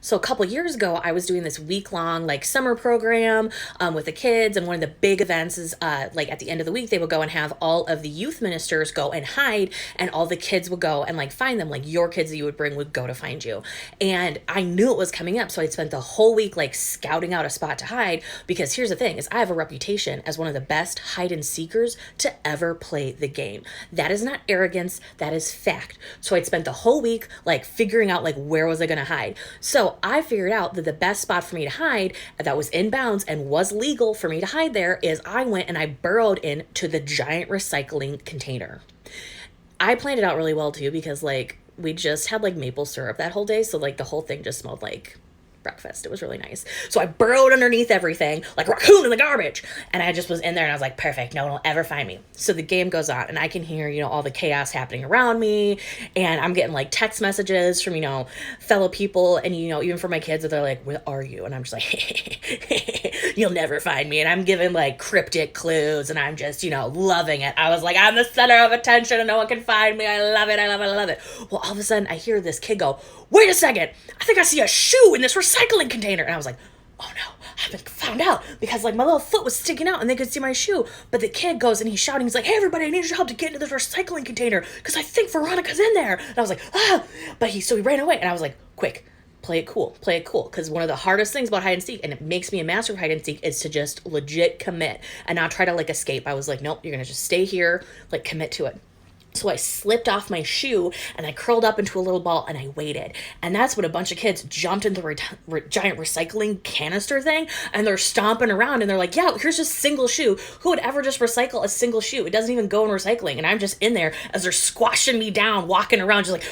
So a couple years ago, I was doing this week long like summer program with the kids, and one of the big events is like at the end of the week they would go and have all of the youth ministers go and hide, and all the kids would go and like find them. Like your kids that you would bring would go to find you, and I knew it was coming up, so I spent the whole week like scouting out a spot to hide. Because here's the thing: is I have a reputation as one of the best hide and seekers to ever play the game. That is not arrogance; that is fact. So I'd spent the whole week like figuring out like where was I going to hide. So I figured out that the best spot for me to hide that was in bounds and was legal for me to hide there is I went and I burrowed into the giant recycling container. I planned it out really well too because like we just had like maple syrup that whole day, so like the whole thing just smelled like breakfast. It was really nice. So I burrowed underneath everything like a raccoon in the garbage. And I just was in there and I was like, perfect. No one will ever find me. So the game goes on and I can hear, all the chaos happening around me. And I'm getting like text messages from, fellow people. And, even for my kids, they're like, where are you? And I'm just like, you'll never find me. And I'm giving like cryptic clues and I'm just, loving it. I was like, I'm the center of attention and no one can find me. I love it. I love it. I love it. Well, all of a sudden I hear this kid go, wait a second. I think I see a shoe in this recycling container. And I was like, oh no, I've been found out because like my little foot was sticking out and they could see my shoe. But the kid goes and he's shouting, he's like, hey everybody, I need your help to get into this recycling container because I think Veronica's in there. And I was like, ah, but so he ran away and I was like, quick, play it cool. Because one of the hardest things about hide and seek, and it makes me a master of hide and seek, is to just legit commit and not try to like escape. I was like, nope, you're going to just stay here, like commit to it. So I slipped off my shoe and I curled up into a little ball and I waited. And that's when a bunch of kids jumped into the giant recycling canister thing and they're stomping around and they're like, yeah, here's just a single shoe. Who would ever just recycle a single shoe? It doesn't even go in recycling. And I'm just in there as they're squashing me down, walking around just like...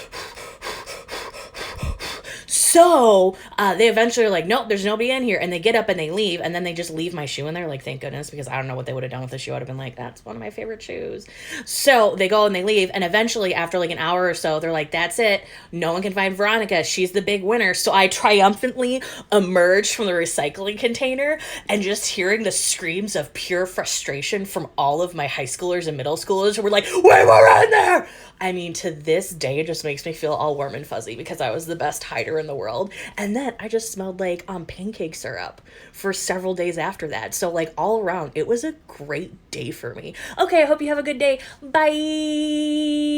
So they eventually are like, nope, there's nobody in here. And they get up and they leave. And then they just leave my shoe in there. Like, thank goodness, because I don't know what they would have done with the shoe. I would have been like, that's one of my favorite shoes. So they go and they leave. And eventually, after like an hour or so, they're like, that's it. No one can find Veronica. She's the big winner. So I triumphantly emerged from the recycling container and just hearing the screams of pure frustration from all of my high schoolers and middle schoolers who were like, we were in there. I mean, to this day, it just makes me feel all warm and fuzzy because I was the best hider in the world. And then I just smelled like pancake syrup for several days after that. So like all around, it was a great day for me. Okay, I hope you have a good day. Bye.